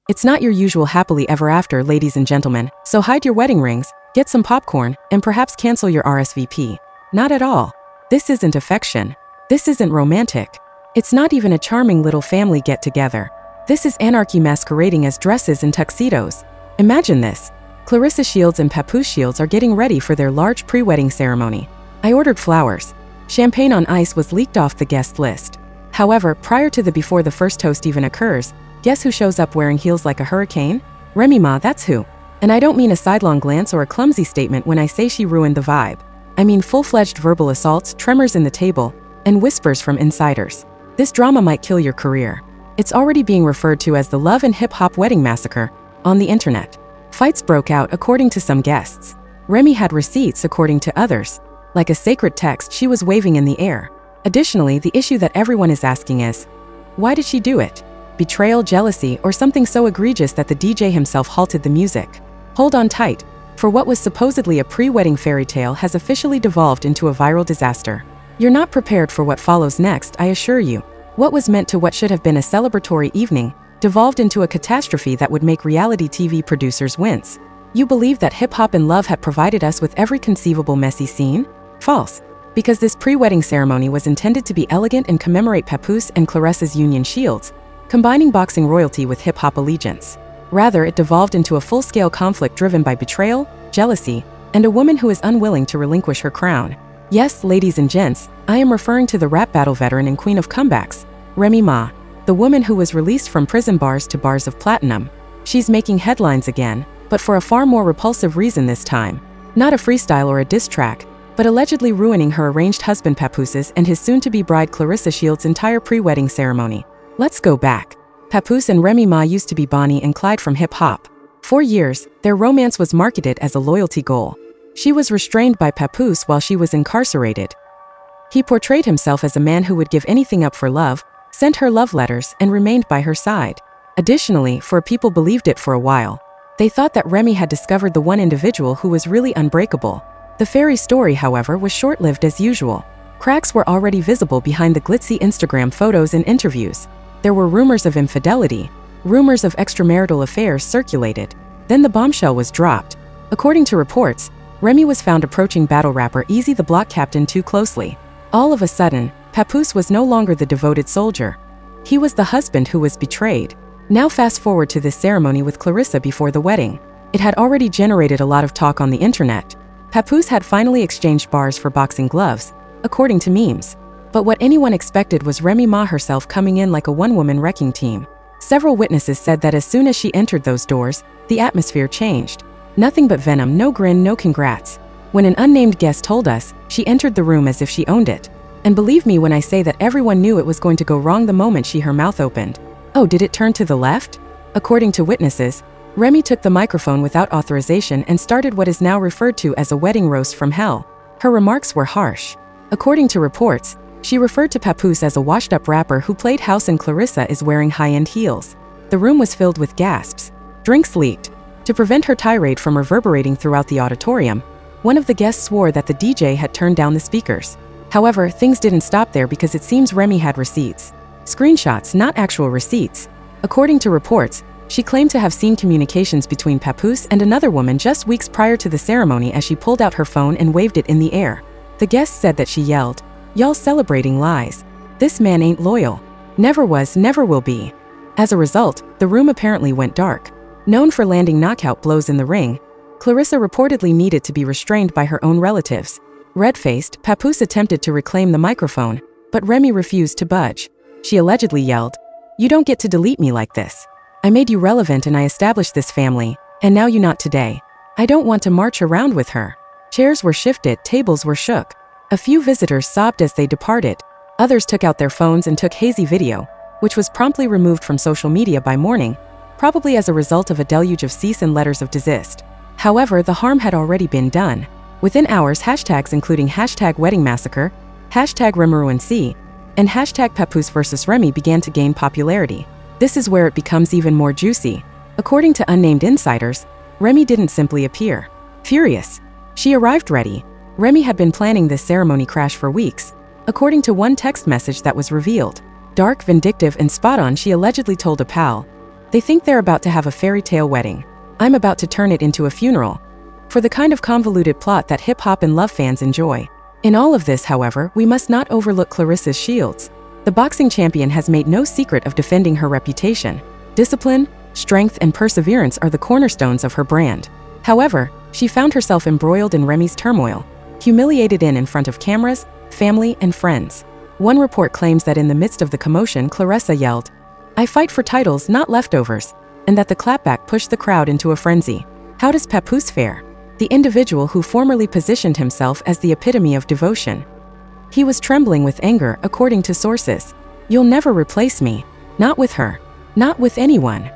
It's not your usual happily ever after, ladies and gentlemen, so hide your wedding rings, get some popcorn, and perhaps cancel your RSVP. Not at all. This isn't affection. This isn't romantic. It's not even a charming little family get-together. This is anarchy masquerading as dresses and tuxedos. Imagine this. Claressa Shields and Papoose Shields are getting ready for their large pre-wedding ceremony. I ordered flowers. Champagne on ice was leaked off the guest list. However, prior to before the first toast even occurs, guess who shows up wearing heels like a hurricane? Remy Ma, that's who. And I don't mean a sidelong glance or a clumsy statement when I say she ruined the vibe. I mean full-fledged verbal assaults, tremors in the table, and whispers from insiders. This drama might kill your career. It's already being referred to as the Love and Hip Hop Wedding Massacre on the internet. Fights broke out according to some guests. Remy had receipts according to others. Like a sacred text she was waving in the air. Additionally, the issue that everyone is asking is, why did she do it? Betrayal, jealousy, or something so egregious that the DJ himself halted the music? Hold on tight, for what was supposedly a pre-wedding fairy tale has officially devolved into a viral disaster. You're not prepared for what follows next, I assure you. What was meant to what should have been a celebratory evening devolved into a catastrophe that would make reality TV producers wince. You believe that hip-hop and love had provided us with every conceivable messy scene? False. Because this pre-wedding ceremony was intended to be elegant and commemorate Papoose and Claressa's union shields, combining boxing royalty with hip-hop allegiance. Rather, it devolved into a full-scale conflict driven by betrayal, jealousy, and a woman who is unwilling to relinquish her crown. Yes, ladies and gents, I am referring to the rap battle veteran and queen of comebacks, Remy Ma, the woman who was released from prison bars to bars of platinum. She's making headlines again, but for a far more repulsive reason this time. Not a freestyle or a diss track, but allegedly ruining her arranged husband Papoose's and his soon-to-be bride Claressa Shields' entire pre-wedding ceremony. Let's go back. Papoose and Remy Ma used to be Bonnie and Clyde from hip-hop. For years, their romance was marketed as a loyalty goal. She was restrained by Papoose while she was incarcerated. He portrayed himself as a man who would give anything up for love, sent her love letters, and remained by her side. Additionally, people believed it for a while. They thought that Remy had discovered the one individual who was really unbreakable. The fairy story, however, was short-lived as usual. Cracks were already visible behind the glitzy Instagram photos and interviews. There were rumors of infidelity. Rumors of extramarital affairs circulated. Then the bombshell was dropped. According to reports, Remy was found approaching battle rapper Easy the Block Captain too closely. All of a sudden, Papoose was no longer the devoted soldier. He was the husband who was betrayed. Now fast forward to this ceremony with Claressa before the wedding. It had already generated a lot of talk on the internet. Papoose had finally exchanged bars for boxing gloves, according to memes. But what anyone expected was Remy Ma herself coming in like a one-woman wrecking team. Several witnesses said that as soon as she entered those doors, the atmosphere changed. Nothing but venom, no grin, no congrats. When an unnamed guest told us, she entered the room as if she owned it. And believe me when I say that everyone knew it was going to go wrong the moment her mouth opened. Oh, did it turn to the left? According to witnesses, Remy took the microphone without authorization and started what is now referred to as a wedding roast from hell. Her remarks were harsh. According to reports, she referred to Papoose as a washed-up rapper who played house and Claressa is wearing high-end heels. The room was filled with gasps. Drinks leaked. To prevent her tirade from reverberating throughout the auditorium, one of the guests swore that the DJ had turned down the speakers. However, things didn't stop there because it seems Remy had receipts. Screenshots, not actual receipts. According to reports, she claimed to have seen communications between Papoose and another woman just weeks prior to the ceremony as she pulled out her phone and waved it in the air. The guest said that she yelled, "Y'all celebrating lies. This man ain't loyal. Never was, never will be." As a result, the room apparently went dark. Known for landing knockout blows in the ring, Claressa reportedly needed to be restrained by her own relatives. Red-faced, Papoose attempted to reclaim the microphone, but Remy refused to budge. She allegedly yelled, "You don't get to delete me like this. I made you relevant and I established this family, and now you not today. I don't want to march around with her." Chairs were shifted, tables were shook. A few visitors sobbed as they departed. Others took out their phones and took hazy video, which was promptly removed from social media by morning, probably as a result of a deluge of cease and letters of desist. However, the harm had already been done. Within hours, hashtags including #WeddingMassacre, #RemeRuinC, and #Papoose vs Remy began to gain popularity. This is where it becomes even more juicy. According to unnamed insiders, Remy didn't simply appear. Furious. She arrived ready. Remy had been planning this ceremony crash for weeks. According to one text message that was revealed, dark, vindictive, and spot-on, she allegedly told a pal, They think they're about to have a fairy tale wedding. I'm about to turn it into a funeral. For the kind of convoluted plot that hip-hop and love fans enjoy. In all of this, however, we must not overlook Claressa's shields. The boxing champion has made no secret of defending her reputation. Discipline, strength, and perseverance are the cornerstones of her brand. However, she found herself embroiled in Remy's turmoil, humiliated in front of cameras, family, and friends. One report claims that in the midst of the commotion, Claressa yelled, "I fight for titles, not leftovers," and that the clapback pushed the crowd into a frenzy. How does Papoose fare? The individual who formerly positioned himself as the epitome of devotion. He was trembling with anger, according to sources. "You'll never replace me. Not with her. Not with anyone."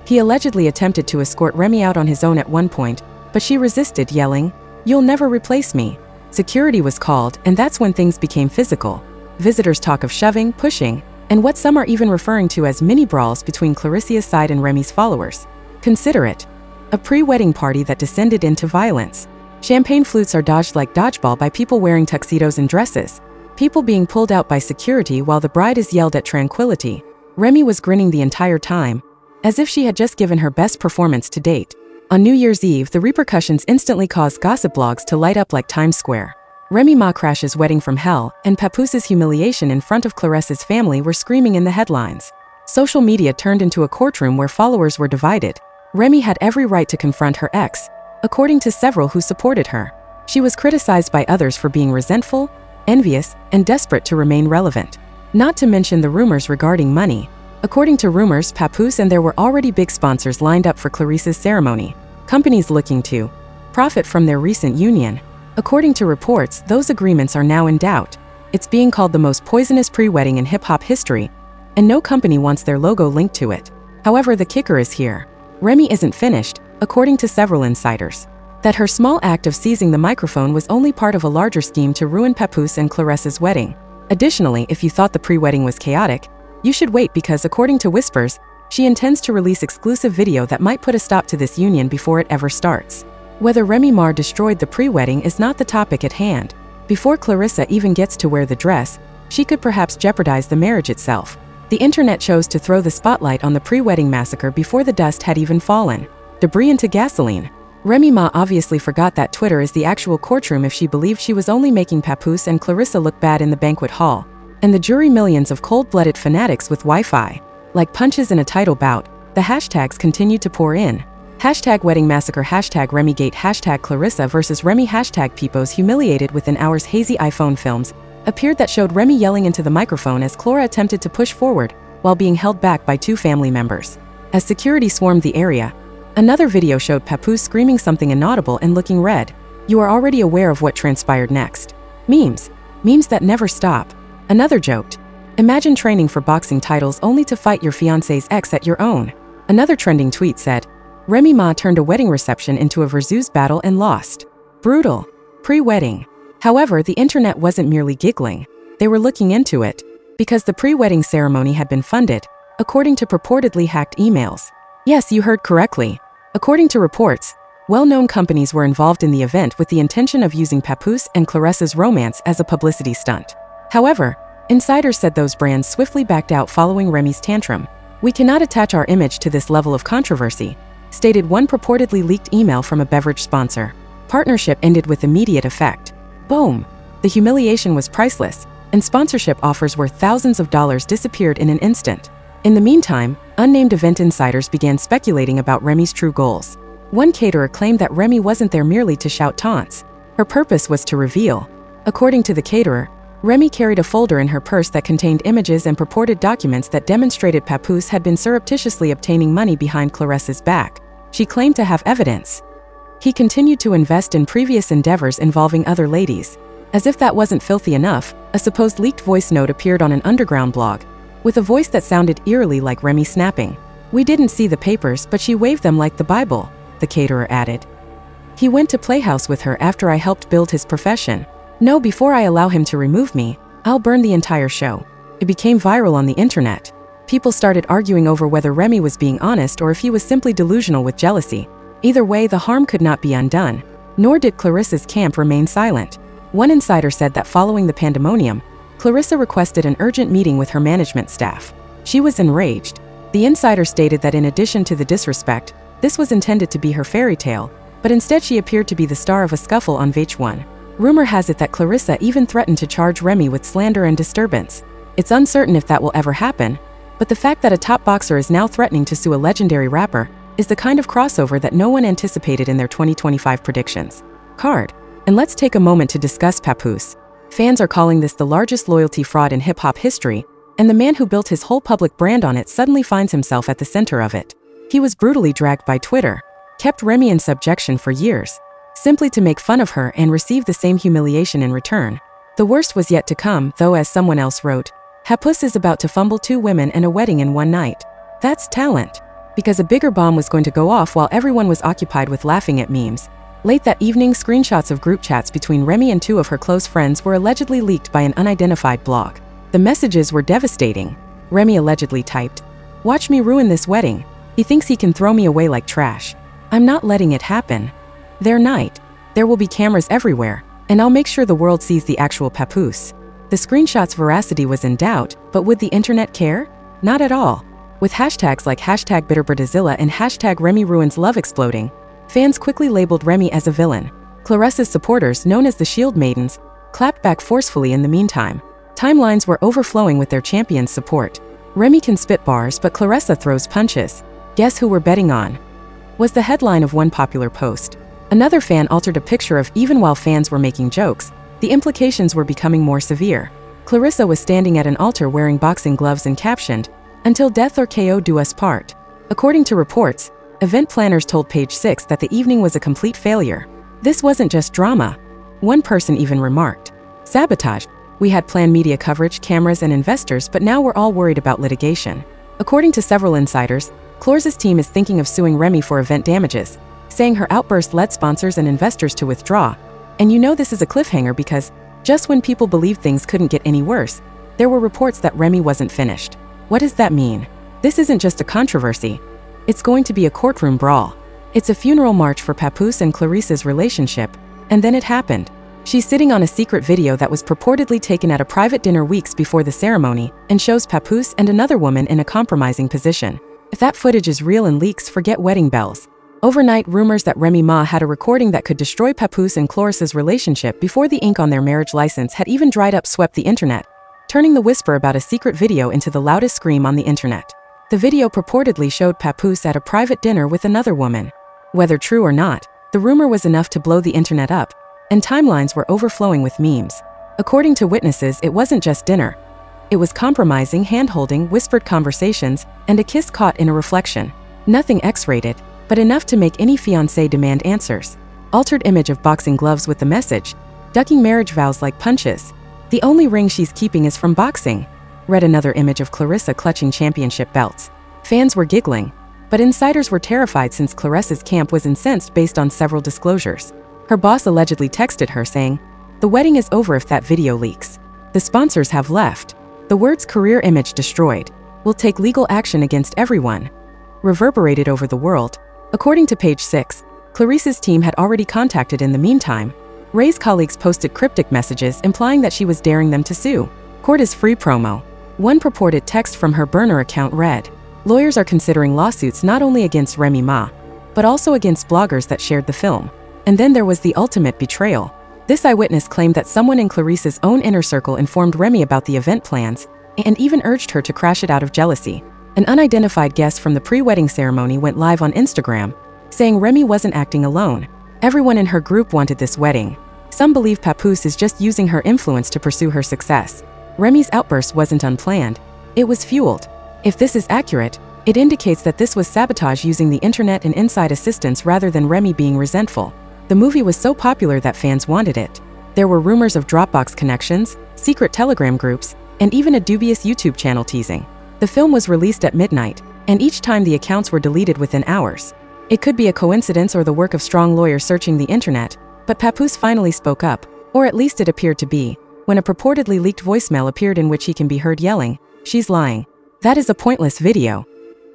He allegedly attempted to escort Remy out on his own at one point, but she resisted, yelling, "You'll never replace me." Security was called, and that's when things became physical. Visitors talk of shoving, pushing, and what some are even referring to as mini-brawls between Clarissa's side and Remy's followers. Consider it. A pre-wedding party that descended into violence. Champagne flutes are dodged like dodgeball by people wearing tuxedos and dresses. People being pulled out by security while the bride is yelled at tranquility. Remy was grinning the entire time, as if she had just given her best performance to date. On New Year's Eve, the repercussions instantly caused gossip blogs to light up like Times Square. Remy Ma crashes wedding from hell, and Papoose's humiliation in front of Claressa's family were screaming in the headlines. Social media turned into a courtroom where followers were divided. Remy had every right to confront her ex, according to several who supported her. She was criticized by others for being resentful, envious, and desperate to remain relevant. Not to mention the rumors regarding money. According to rumors, Papoose and there were already big sponsors lined up for Claressa's ceremony. Companies looking to profit from their recent union. According to reports, those agreements are now in doubt. It's being called the most poisonous pre-wedding in hip-hop history, and no company wants their logo linked to it. However, the kicker is here. Remy isn't finished, according to several insiders. That her small act of seizing the microphone was only part of a larger scheme to ruin Papoose and Claressa's wedding. Additionally, if you thought the pre-wedding was chaotic, you should wait because, according to whispers, she intends to release exclusive video that might put a stop to this union before it ever starts. Whether Remy Ma destroyed the pre-wedding is not the topic at hand. Before Claressa even gets to wear the dress, she could perhaps jeopardize the marriage itself. The internet chose to throw the spotlight on the pre-wedding massacre before the dust had even fallen. Debris into gasoline. Remy Ma obviously forgot that Twitter is the actual courtroom if she believed she was only making Papoose and Claressa look bad in the banquet hall. And the jury millions of cold-blooded fanatics with Wi-Fi. Like punches in a title bout, the hashtags continued to pour in. Hashtag wedding massacre, hashtag Remygate, hashtag Claressa versus Remy, hashtag Peoples humiliated within hours. Hazy iPhone films appeared that showed Remy yelling into the microphone as Clara attempted to push forward while being held back by two family members. As security swarmed the area, another video showed Papoose screaming something inaudible and looking red. You are already aware of what transpired next. Memes. Memes that never stop. Another joked, "Imagine training for boxing titles only to fight your fiancé's ex at your own." Another trending tweet said, Remy Ma turned a wedding reception into a versus battle and lost. Brutal. Pre-wedding. However, the internet wasn't merely giggling. They were looking into it, because the pre-wedding ceremony had been funded, according to purportedly hacked emails. Yes, you heard correctly. According to reports, well-known companies were involved in the event with the intention of using Papoose and Claressa's romance as a publicity stunt. However, insiders said those brands swiftly backed out following Remy's tantrum. "We cannot attach our image to this level of controversy," stated one purportedly leaked email from a beverage sponsor. Partnership ended with immediate effect. Boom! The humiliation was priceless, and sponsorship offers worth thousands of dollars disappeared in an instant. In the meantime, unnamed event insiders began speculating about Remy's true goals. One caterer claimed that Remy wasn't there merely to shout taunts. Her purpose was to reveal. According to the caterer, Remy carried a folder in her purse that contained images and purported documents that demonstrated Papoose had been surreptitiously obtaining money behind Claressa's back. She claimed to have evidence. He continued to invest in previous endeavors involving other ladies. As if that wasn't filthy enough, a supposed leaked voice note appeared on an underground blog, with a voice that sounded eerily like Remy snapping. "We didn't see the papers, but she waved them like the Bible," the caterer added. "He went to Playhouse with her after I helped build his profession. No, before I allow him to remove me, I'll burn the entire show." It became viral on the internet. People started arguing over whether Remy was being honest or if he was simply delusional with jealousy. Either way, the harm could not be undone. Nor did Claressa's camp remain silent. One insider said that following the pandemonium, Claressa requested an urgent meeting with her management staff. She was enraged. The insider stated that in addition to the disrespect, this was intended to be her fairy tale, but instead she appeared to be the star of a scuffle on VH1. Rumor has it that Claressa even threatened to charge Remy with slander and disturbance. It's uncertain if that will ever happen, but the fact that a top boxer is now threatening to sue a legendary rapper is the kind of crossover that no one anticipated in their 2025 predictions. And let's take a moment to discuss Papoose. Fans are calling this the largest loyalty fraud in hip-hop history, and the man who built his whole public brand on it suddenly finds himself at the center of it. He was brutally dragged by Twitter, kept Remy in subjection for years, simply to make fun of her and receive the same humiliation in return. The worst was yet to come, though, as someone else wrote, Papoose is about to fumble 2 women and a wedding in one night. That's talent. Because a bigger bomb was going to go off while everyone was occupied with laughing at memes. Late that evening, screenshots of group chats between Remy and 2 of her close friends were allegedly leaked by an unidentified blog. The messages were devastating. Remy allegedly typed, "Watch me ruin this wedding. He thinks he can throw me away like trash. I'm not letting it happen. Their night. There will be cameras everywhere, and I'll make sure the world sees the actual Papoose." The screenshot's veracity was in doubt, but would the internet care? Not at all. With hashtags like #BitterBirdazilla and #RemyRuinsLove exploding, fans quickly labeled Remy as a villain. Claressa's supporters, known as the Shield Maidens, clapped back forcefully in the meantime. Timelines were overflowing with their champion's support. Remy can spit bars, but Claressa throws punches. Guess who we're betting on? Was the headline of one popular post. Another fan altered a picture of even while fans were making jokes, the implications were becoming more severe. Claressa was standing at an altar wearing boxing gloves and captioned, "Until death or KO do us part." According to reports, event planners told Page 6 that the evening was a complete failure. This wasn't just drama. One person even remarked, "Sabotage. We had planned media coverage, cameras, and investors, but now we're all worried about litigation." According to several insiders, Claressa's team is thinking of suing Remy for event damages, saying her outburst led sponsors and investors to withdraw. And you know this is a cliffhanger because, just when people believed things couldn't get any worse, there were reports that Remy wasn't finished. What does that mean? This isn't just a controversy. It's going to be a courtroom brawl. It's a funeral march for Papoose and Claressa's relationship. And then it happened. She's sitting on a secret video that was purportedly taken at a private dinner weeks before the ceremony and shows Papoose and another woman in a compromising position. If that footage is real and leaks, forget wedding bells. Overnight, rumors that Remy Ma had a recording that could destroy Papoose and Claressa's relationship before the ink on their marriage license had even dried up swept the internet, turning the whisper about a secret video into the loudest scream on the internet. The video purportedly showed Papoose at a private dinner with another woman. Whether true or not, the rumor was enough to blow the internet up, and timelines were overflowing with memes. According to witnesses, it wasn't just dinner. It was compromising, hand-holding, whispered conversations, and a kiss caught in a reflection. Nothing X-rated, but enough to make any fiancé demand answers. Altered image of boxing gloves with the message, "Ducking marriage vows like punches. The only ring she's keeping is from boxing." Read another image of Claressa clutching championship belts. Fans were giggling, but insiders were terrified since Claressa's camp was incensed based on several disclosures. Her boss allegedly texted her saying, "The wedding is over if that video leaks. The sponsors have left. The words career image destroyed. We'll take legal action against everyone." Reverberated over the world. According to Page 6, Claressa's team had already contacted in the meantime. Ray's colleagues posted cryptic messages implying that she was daring them to sue. Court is free promo. One purported text from her burner account read, "Lawyers are considering lawsuits not only against Remy Ma, but also against bloggers that shared the film." And then there was the ultimate betrayal. This eyewitness claimed that someone in Claressa's own inner circle informed Remy about the event plans and even urged her to crash it out of jealousy. An unidentified guest from the pre-wedding ceremony went live on Instagram, saying Remy wasn't acting alone. Everyone in her group wanted this wedding. Some believe Papoose is just using her influence to pursue her success. Remy's outburst wasn't unplanned. It was fueled. If this is accurate, it indicates that this was sabotage using the internet and inside assistance rather than Remy being resentful. The movie was so popular that fans wanted it. There were rumors of Dropbox connections, secret Telegram groups, and even a dubious YouTube channel teasing. The film was released at midnight, and each time the accounts were deleted within hours. It could be a coincidence or the work of strong lawyers searching the internet, but Papoose finally spoke up, or at least it appeared to be, when a purportedly leaked voicemail appeared in which he can be heard yelling, "She's lying. That is a pointless video.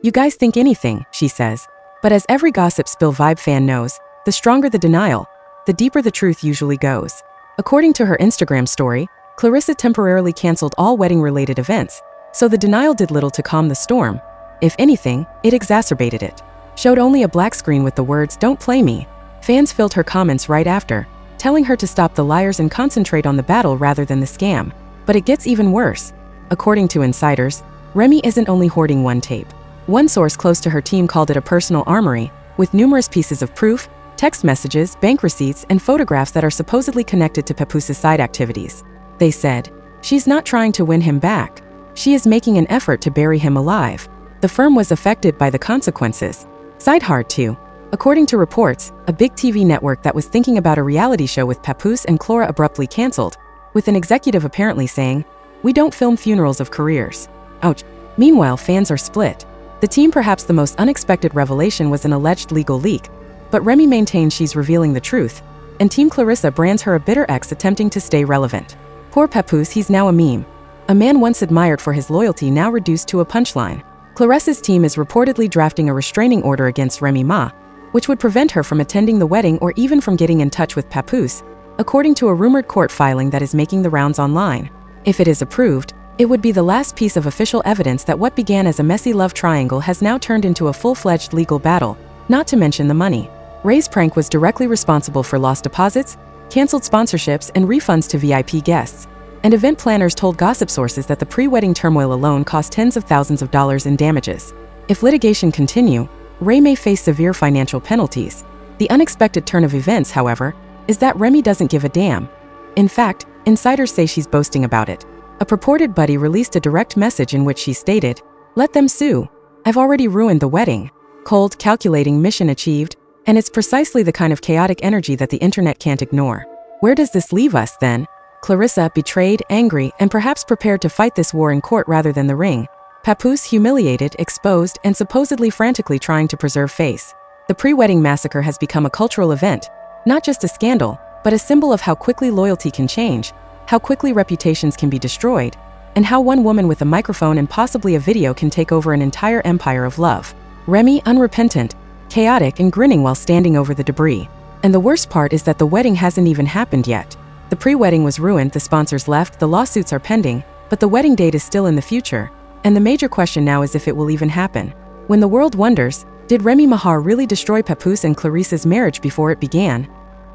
You guys think anything," she says. But as every gossip spill vibe fan knows, the stronger the denial, the deeper the truth usually goes. According to her Instagram story, Claressa temporarily canceled all wedding-related events, so the denial did little to calm the storm. If anything, it exacerbated it. Showed only a black screen with the words, "Don't play me." Fans filled her comments right after, telling her to stop the liars and concentrate on the battle rather than the scam. But it gets even worse. According to insiders, Remy isn't only hoarding one tape. One source close to her team called it a personal armory, with numerous pieces of proof, text messages, bank receipts, and photographs that are supposedly connected to Papoose's side activities. They said, "She's not trying to win him back. She is making an effort to bury him alive." The firm was affected by the consequences. Side hard too. According to reports, a big TV network that was thinking about a reality show with Papoose and Claressa abruptly canceled, with an executive apparently saying, "We don't film funerals of careers." Ouch. Meanwhile, fans are split. The team, perhaps the most unexpected revelation, was an alleged legal leak, but Remy maintains she's revealing the truth, and Team Claressa brands her a bitter ex attempting to stay relevant. Poor Papoose, he's now a meme. A man once admired for his loyalty now reduced to a punchline. Claressa's team is reportedly drafting a restraining order against Remy Ma, which would prevent her from attending the wedding or even from getting in touch with Papoose, according to a rumored court filing that is making the rounds online. If it is approved, it would be the last piece of official evidence that what began as a messy love triangle has now turned into a full-fledged legal battle, not to mention the money. Ray's prank was directly responsible for lost deposits, canceled sponsorships, and refunds to VIP guests. And event planners told gossip sources that the pre-wedding turmoil alone cost tens of thousands of dollars in damages. If litigation continue, Ray may face severe financial penalties. The unexpected turn of events, however, is that Remy doesn't give a damn. In fact, insiders say she's boasting about it. A purported buddy released a direct message in which she stated, "Let them sue. I've already ruined the wedding." Cold, calculating, mission achieved, and it's precisely the kind of chaotic energy that the internet can't ignore. Where does this leave us then? Claressa, betrayed, angry, and perhaps prepared to fight this war in court rather than the ring. Papoose, humiliated, exposed, and supposedly frantically trying to preserve face. The pre-wedding massacre has become a cultural event, not just a scandal, but a symbol of how quickly loyalty can change, how quickly reputations can be destroyed, and how one woman with a microphone and possibly a video can take over an entire empire of love. Remy, unrepentant, chaotic, and grinning while standing over the debris. And the worst part is that the wedding hasn't even happened yet. The pre-wedding was ruined, the sponsors left, the lawsuits are pending, but the wedding date is still in the future. And the major question now is if it will even happen. When the world wonders, did Remy Ma really destroy Papoose and Claressa's marriage before it began?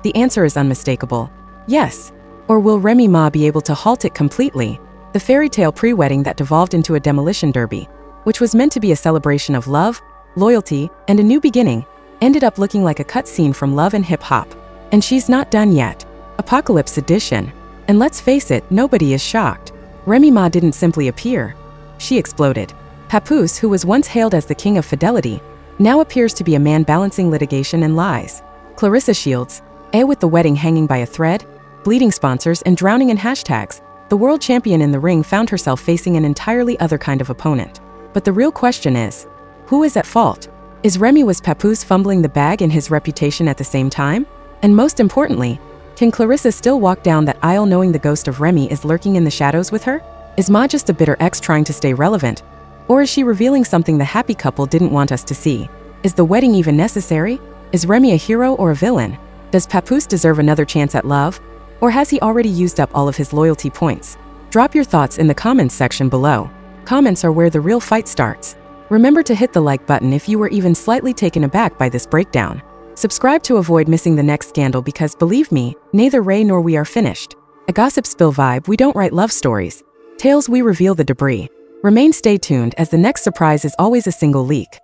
The answer is unmistakable. Yes. Or will Remy Ma be able to halt it completely? The fairy tale pre-wedding that devolved into a demolition derby, which was meant to be a celebration of love, loyalty, and a new beginning, ended up looking like a cutscene from Love and Hip Hop. And she's not done yet. Apocalypse Edition. And let's face it, nobody is shocked. Remy Ma didn't simply appear. She exploded. Papoose, who was once hailed as the king of fidelity, now appears to be a man balancing litigation and lies. Claressa Shields, with the wedding hanging by a thread, bleeding sponsors, and drowning in hashtags, the world champion in the ring found herself facing an entirely other kind of opponent. But the real question is, who is at fault? Was Papoose fumbling the bag and his reputation at the same time? And most importantly, can Claressa still walk down that aisle knowing the ghost of Remy is lurking in the shadows with her? Is Ma just a bitter ex trying to stay relevant? Or is she revealing something the happy couple didn't want us to see? Is the wedding even necessary? Is Remy a hero or a villain? Does Papoose deserve another chance at love? Or has he already used up all of his loyalty points? Drop your thoughts in the comments section below. Comments are where the real fight starts. Remember to hit the like button if you were even slightly taken aback by this breakdown. Subscribe to avoid missing the next scandal because, believe me, neither Ray nor we are finished. A gossip spill vibe, we don't write love stories. Tales, we reveal the debris. Remain stay tuned as the next surprise is always a single leak.